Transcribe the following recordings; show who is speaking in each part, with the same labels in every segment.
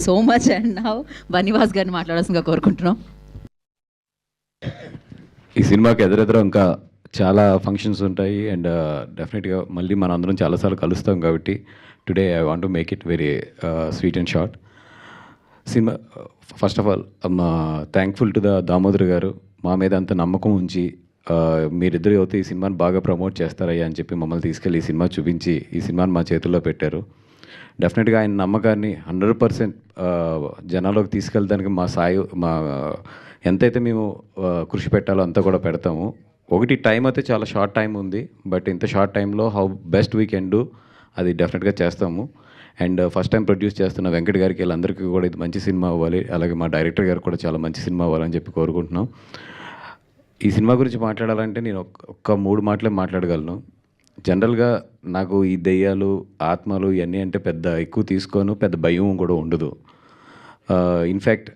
Speaker 1: So much. And now Bunny Vas గారిని మాట్లాడాల్సిందిగా కోరుకుంటున్నాం.
Speaker 2: ఈ సినిమాకి ఎదురెదురు ఇంకా చాలా ఫంక్షన్స్ ఉంటాయి అండ్ డెఫినెట్గా మళ్ళీ మనం అందరం చాలాసార్లు కలుస్తాం కాబట్టి today I want to make it very sweet and short. Cinema first of all thankful to the Damodar గారు మా మీద అంత నమ్మకం ఉంచి మీరిద్దరు అయితే ఈ సినిమాని బాగా ప్రమోట్ చేస్తారయ్యా అని చెప్పి మమ్మల్ని తీసుకెళ్ళి ఈ సినిమా చూపించి ఈ సినిమాని మా చేతుల్లో పెట్టారు. డెఫినెట్గా ఆయన నమ్మకాన్ని 100% జనాల్లోకి తీసుకెళ్ళడానికి మా ఎంతైతే మేము కృషి పెట్టాలో అంతా కూడా పెడతాము. ఒకటి టైం అయితే చాలా షార్ట్ టైం ఉంది, బట్ ఇంత షార్ట్ టైంలో how best we can do అది డెఫినెట్గా చేస్తాము. అండ్ ఫస్ట్ టైం ప్రొడ్యూస్ చేస్తున్న వెంకట్ గారికి వీళ్ళందరికీ కూడా ఇది మంచి సినిమా అవ్వాలి, అలాగే మా డైరెక్టర్ గారు కూడా చాలా మంచి సినిమా అవ్వాలని చెప్పి కోరుకుంటున్నాం. ఈ సినిమా గురించి మాట్లాడాలంటే నేను ఒక్క 3 మాటలే మాట్లాడగలను. జనరల్గా నాకు ఈ దెయ్యాలు ఆత్మలు ఇవన్నీ అంటే పెద్ద ఎక్కువ తీసుకోను, పెద్ద భయం కూడా ఉండదు. ఇన్ఫ్యాక్ట్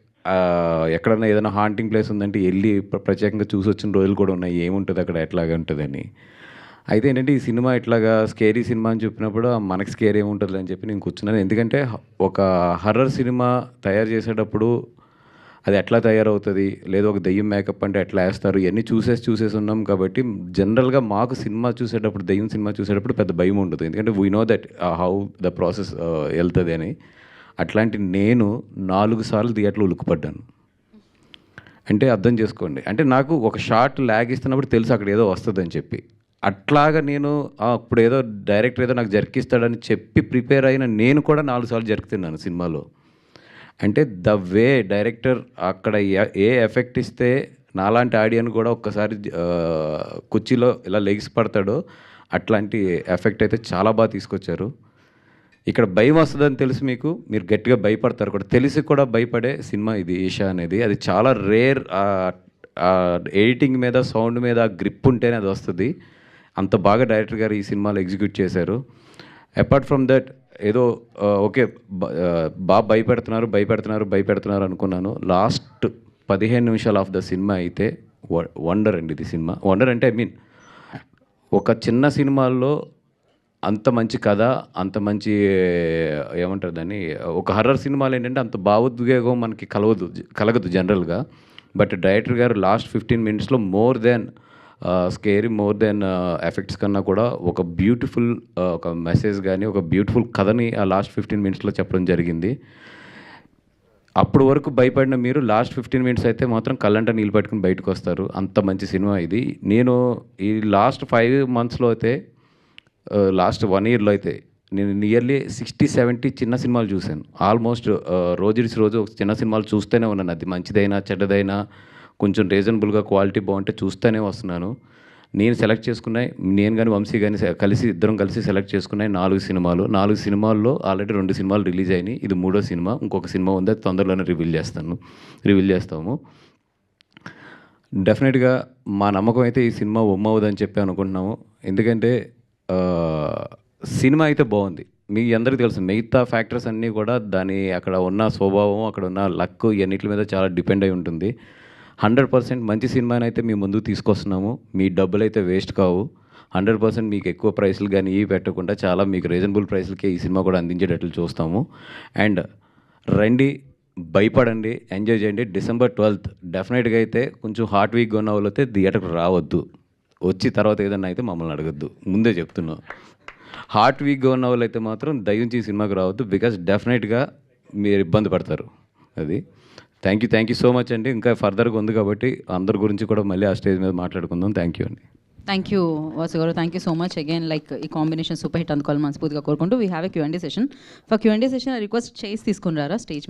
Speaker 2: ఎక్కడన్నా ఏదైనా హాంటింగ్ ప్లేస్ ఉందంటే వెళ్ళి ప్రత్యేకంగా చూసి వచ్చిన రోజులు కూడా ఉన్నాయి, ఏముంటుంది అక్కడ ఎట్లాగా ఉంటుందని. అయితే ఏంటంటే ఈ సినిమా ఇట్లాగా స్కేరీ సినిమా అని చెప్పినప్పుడు మనకి స్కేర్ ఏముంటుంది అని చెప్పి నేను కూర్చున్నాను. ఎందుకంటే ఒక హర్రర్ సినిమా తయారు చేసేటప్పుడు అది ఎట్లా తయారవుతుంది, లేదా ఒక దెయ్యం మేకప్ అంటే ఎట్లా వేస్తారు, ఇవన్నీ చూసేసి ఉన్నాం కాబట్టి జనరల్గా మాకు సినిమా చూసేటప్పుడు దెయ్యం సినిమా చూసేటప్పుడు పెద్ద భయం ఉండదు. ఎందుకంటే we know that how the process వెళ్తుంది అని. అట్లాంటి నేను 4 సార్లు థియేటర్లో ఉలుక్కుపడ్డాను. అంటే అర్థం చేసుకోండి, అంటే నాకు ఒక షార్ట్ ల్యాగ్ ఇస్తున్నప్పుడు తెలుసు అక్కడ ఏదో వస్తుందని చెప్పి. అట్లాగా నేను ఇప్పుడు ఏదో డైరెక్టర్ ఏదో నాకు జర్కిస్తాడని చెప్పి ప్రిపేర్ అయిన నేను కూడా 4 సార్లు జరుకుతున్నాను సినిమాలో. అంటే ద వే డైరెక్టర్ అక్కడ ఏ ఎఫెక్ట్ ఇస్తే నాలాంటి ఆడియన్ కూడా ఒక్కసారి కుర్చీలో ఇలా లెగ్స్ పడతాడో అట్లాంటి ఎఫెక్ట్ అయితే చాలా బాగా తీసుకొచ్చారు. ఇక్కడ భయం వస్తుందని తెలుసు మీరు గట్టిగా భయపడతారు కూడా, తెలిసి కూడా భయపడే సినిమా ఇది ఈషా అనేది. అది చాలా రేర్. ఎడిటింగ్ మీద సౌండ్ మీద గ్రిప్ ఉంటేనే అది వస్తుంది. అంత బాగా డైరెక్టర్ గారు ఈ సినిమాలో ఎగ్జిక్యూట్ చేశారు. అపార్ట్ ఫ్రమ్ దట్ ఏదో ఓకే బాగా భయపెడుతున్నారు అనుకున్నాను. లాస్ట్ 15 నిమిషాలు ఆఫ్ ద సినిమా అయితే వండర్ అండి. ఇది సినిమా వండర్ అంటే ఐ మీన్ ఒక చిన్న సినిమాల్లో అంత మంచి కథ, అంత మంచి ఏమంటారు దాన్ని, ఒక హర్రర్ సినిమాలు ఏంటంటే అంత భావోద్వేగం మనకి కలగదు జనరల్గా. బట్ డైరెక్టర్ గారు లాస్ట్ 15 మినిట్స్లో more than scary, more than effects కన్నా కూడా ఒక బ్యూటిఫుల్ ఒక మెసేజ్ కానీ ఒక బ్యూటిఫుల్ కథని ఆ లాస్ట్ 15 మినిట్స్లో చెప్పడం జరిగింది. అప్పుడు వరకు భయపడిన మీరు లాస్ట్ 15 మినిట్స్ అయితే మాత్రం కళ్ళంట నీళ్ళు పట్టుకుని బయటకు వస్తారు. అంత మంచి సినిమా ఇది. నేను ఈ లాస్ట్ 5 మంత్స్లో అయితే లాస్ట్ 1 ఇయర్లో అయితే నేను నియర్లీ 60-70 చిన్న సినిమాలు చూశాను. ఆల్మోస్ట్ రోజు ఒక చిన్న సినిమాలు చూస్తూనే ఉన్నాను. అది మంచిదైనా చెడ్డదైనా కొంచెం రీజనబుల్గా క్వాలిటీ బాగుంటే చూస్తూనే వస్తున్నాను. నేను సెలెక్ట్ చేసుకున్నాయి, నేను కానీ వంశీ కానీ ఇద్దరం కలిసి సెలెక్ట్ చేసుకున్నాయి 4 సినిమాలు. 4 సినిమాల్లో ఆల్రెడీ 2 సినిమాలు రిలీజ్ అయినాయి. ఇది 3వ సినిమా. ఇంకొక సినిమా ఉంది, అది తొందరలోనే రివీల్ చేస్తాము. డెఫినెట్గా మా నమ్మకం అయితే ఈ సినిమా ఒమ్మవుదని చెప్పి అనుకుంటున్నాము. ఎందుకంటే సినిమా అయితే బాగుంది. మీ అందరికీ తెలుసు మిగతా ఫ్యాక్టర్స్ అన్నీ కూడా దాని అక్కడ ఉన్న స్వభావం, అక్కడ ఉన్న లక్ ఇవన్నిటి మీద చాలా డిపెండ్ అయి ఉంటుంది. 100% మంచి సినిమాని అయితే మీ ముందుకు తీసుకొస్తున్నాము. మీ డబ్బులు అయితే వేస్ట్ కావు. 100% మీకు ఎక్కువ ప్రైస్లు కానీ ఇవి పెట్టకుండా చాలా మీకు రీజనబుల్ ప్రైస్లకే ఈ సినిమా కూడా అందించేటట్లు చూస్తాము. అండ్ రండి, భయపడండి, ఎంజాయ్ చేయండి. December 12th డెఫినెట్గా అయితే కొంచెం హార్ట్ వీక్గా ఉన్న వాళ్ళు అయితే థియేటర్కి రావద్దు. వచ్చి తర్వాత ఏదన్నా అయితే మమ్మల్ని అడగద్దు, ముందే చెప్తున్నాం. హార్ట్ వీక్గా ఉన్న వాళ్ళు అయితే మాత్రం దయించి ఈ సినిమాకి రావద్దు, బికాజ్ డెఫినెట్గా మీరు ఇబ్బంది పడతారు. అది థ్యాంక్ యూ సో మచ్ అండి. ఇంకా ఫర్దర్గా ఉంది కాబట్టి అందరి గురించి కూడా మళ్ళీ ఆ స్టేజ్ మీద మాట్లాడుకుందాం. థ్యాంక్ యూ అండి.
Speaker 1: థ్యాంక్ యూ వాసు గారు, thank you so much again. Like ఈ కాంబినేషన్ సూపర్ హిట్ అందుకోవాలి మనస్ఫూర్తిగా కోరుకుంటూ we have a Q&A session. For Q&A session request చేసి తీసుకుని రారా స్టేజ్ మీద.